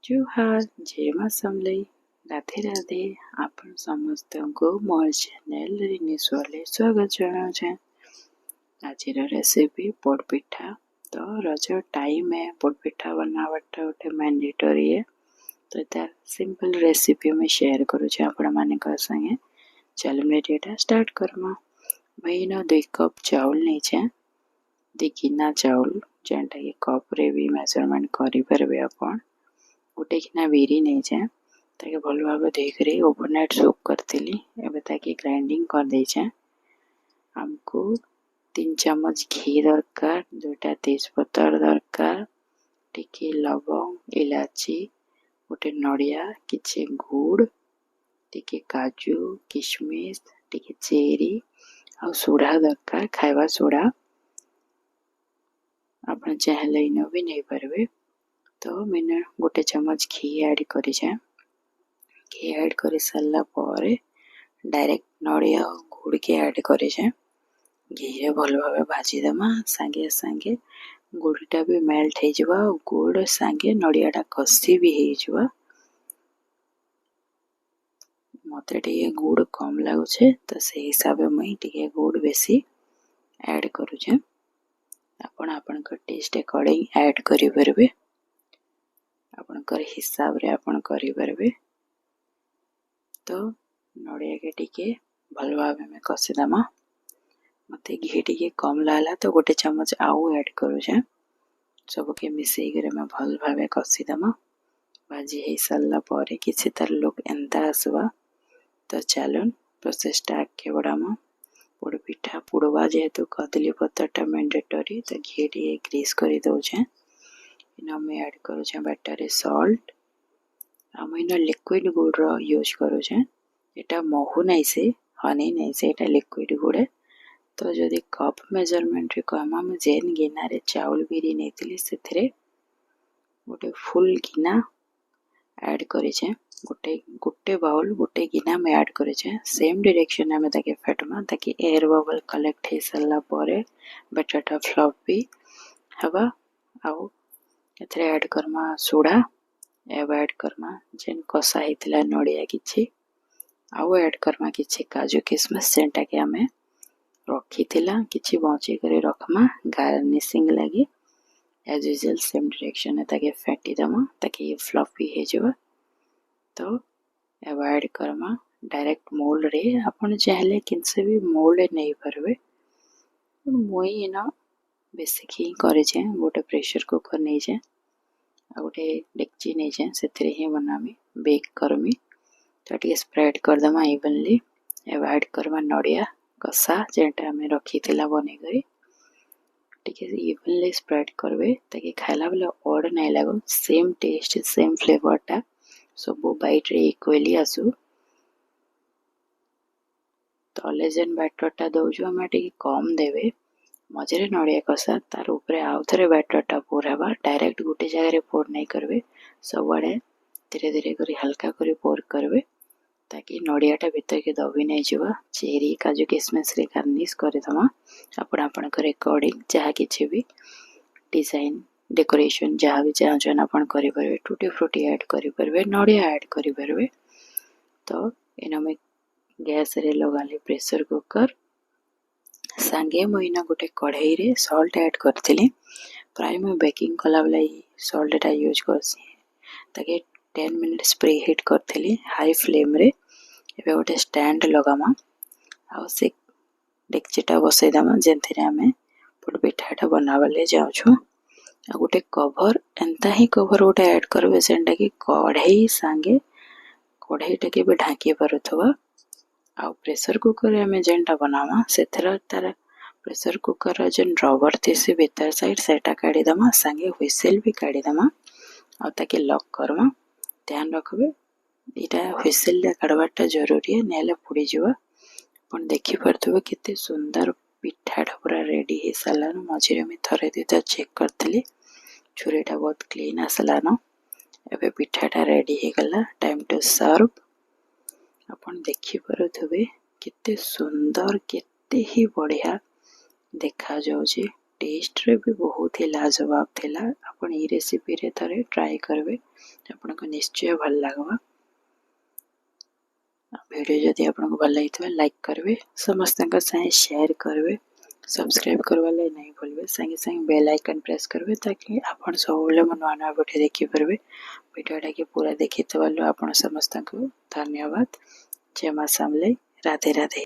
जुहार जय मां समलई राधे राधे। आपण समस्तଙ୍କୁ मोर चैनल रे निस्वाले स्वागत जणावे। आज रेसिपी पोड़पिठा। तो रज टाइम है पोड़पिठा बनावटा गोटे मैंडेटरी है। तो तार सिंपल रेसिपी में शेयर करूँ आपण मानक संगे। चल वीडियो स्टार्ट करमा। भाई ना 2 कप चाउल नहीं छे, 2 गिना चाउल जेंटा कि कप रे भी मेजरमेंट करि परबे आपण। गोटे गिना बिरी नहीं छे, ताके भल भाव धोकर ओवरनाइट सोक करथिली। एबे ताके ग्राइंडिंग कर दे छे। हमको 3 चम्मच घी दरकार, 2टा तेजपत्तर दरकार, टिके लवंग, इलाची, गोटे नड़िया, किछि गुड़, टिके काजू, किशमिश, टिके चेरी आ सोडा दरकार, खाइबा सोडा। आपण चाहेले इनो भी नहीं पारबे। तो मैंने गोटे चम्मच घी ऐड करी छे। घी ऐड कर सारा पर डायरेक्ट नड़िया और गुड़ के ऐड करे छे। घी रे भल भाव भाजी देमा। संगे संगे गुड़टा भी मेल्ट हो जावा और गुड़ संगे नड़ियाटा कसी भी हो जावा। मते टिके गुड़ कम लागुछे तो से हिसाब में मुई टिके गुड़ बेसी ऐड करू छे। आपण आपण को टेस्ट अकॉर्डिंग ऐड करि परबे। आपनकर हिसाब रे आपण करि परबे। तो नड़िया के टिके भल भाव में कसी दमा। मते घी टिके कम लागला तो गोटे चम्मच आउ ऐड करू छे। सब के मिसई करे में भल भाव कसी दमा। भाजी हे साला परे किछि तार लोक एंता आसवा। तो चलन प्रोसेस स्टार्ट के बड़ामा। पोड़ पिठा पुड़वा जेहेतु कदली पत्तरटा मैंडेटरी, तो घी टिके ग्रीस करि दउ छे। इना में ऐड करू छे बैटर सॉल्ट। हम इन लिक्विड गुड़ रो यूज करू छे। एटा महू नहीं से हनी नहीं से एटा लिक्विड गुड़ है। तो जदि कप मेजरमेंट रे कहमा हम जेन गिना रे चाउल बिरी नेतिली सेथरे गोटे फुल गिना ऐड करी छे। गोटे बाउल गोटे गिना में ऐड करी छे। सेम डायरेक्शन में ताके फेटमा ताकि एयर बबल कलेक्ट हे साला परे बैटरटा फ्लफी हवा। आउ एथरे ऐड करमा सोडा। एब ऐड करमा जेन कसा हितला नड़िया किछि। आउ ऐड करमा किछि काजू किशमिश जेंटा के हमें रखी थिला किछि बचे करे रखमा गार्निशिंग लगी। एज यूजुअल सेम डायरेक्शन में ताके फेटी दमा ताकि ये फ्लफी हे जावा। तो एब ऐड करमा डायरेक्ट मोल्ड रे। आपण चाहले किनसे भी मोल्ड नहीं परबे। मोई ना बेसिक ही करे छे। गोटे प्रेशर कुकर नहीं छे आ गोटे डेक्ची नहीं छे, सेथरे ही बनामी बेक करमी। तो टिके स्प्रेड कर दमा इवनली। एब ऐड करमा नड़िया कसा जेंटा हमें रखी थिला बने करी। टिके इवनली स्प्रेड करबे ताकि खाइला बेले ऑड नहीं लागो। सेम टेस्ट सेम फ्लेवरटा सब बाइट रे इक्वली आसु। तले जेन बैटरटा दउजु हम टिके कम देबे। मझे नड़िया कसा तार ऊपर आउ थरे बैटरटा पोर हवा। डायरेक्ट गोटे जगह रे पोर नहीं करबे। सब आड़े धीरे धीरे करी हल्का करी पोर करबे ताकि नड़ियाटा भीतर के दबी नहीं जावा। चेरी काजू किशमिश रे गार्निश कर दमा। आपण आपण कर अकॉर्डिंग जहा किछि भी डिजाइन डेकोरेशन जहा भी चाहछन आपण करि परबे। टूटी फ्रूटी ऐड करि परबे, नड़िया ऐड करि परबे। तो एना में गैस रे लगाले प्रेशर कुकर। संगे मुइना गोटे कढ़ाई रे सॉल्ट ऐड करथिली। प्राय मैं बेकिंग कला वाला सॉल्ट टा यूज करसी ताकि 10 मिनट्स प्री हीट करथिली हाई फ्लेम रे। एबे गोटे स्टैंड लगामा आ से डेक्चीटा बसई दमा जेंथिरे हमें पोड़ पिठाटा बनावले जाउछु। आ गोटे कवर एंता ही कवर गोटे ऐड करबे जेंटा कि कढ़ाई संगे कढ़ाईटा के भी ढांकी पारुथबा। आ प्रेशर कुकर रे हमें जेंटा बनावा सेथरा तार प्रेशर कुकर रो जेन रबर थिसे भीतर साइड सेटा काढी दमा। संगे व्हिसल भी काढी दमा आ ताके लॉक करमा। ध्यान रखबे इटा व्हिसल ले काढबाटा जरूरी है, नेले पुड़ी जवा। पण देखि परथबे केते सुंदर पिठाटा पूरा रेडी हे सालान। मझिरे में थरे दिता चेक करथली छुरीटा बहुत क्लीन आसलान। एबे पिठाटा रेडी हे गला। Time to serve. आपण देखि परथबे केते सुंदर केते ही बढ़िया देखा जाउछे। टेस्ट रे भी बहुत ही लाजवाब थिला। आपण ई रेसिपी रे थरे ट्राई करबे, आपनको निश्चय भल लागबा। वीडियो जदि आपनको भल लागिथिबा लाइक करबे, समस्तक साथे शेयर करबे, सब्सक्राइब करबा lai नहीं भूलबे। संगे संगे बेल आइकन प्रेस करबे ताकि आपण सबले मन नवा नवा वीडियो देखि परबे। वीडियोटा के पूरा देखिथिबारु आपण समस्तक धन्यवाद। जय मां समले, राधे राधे।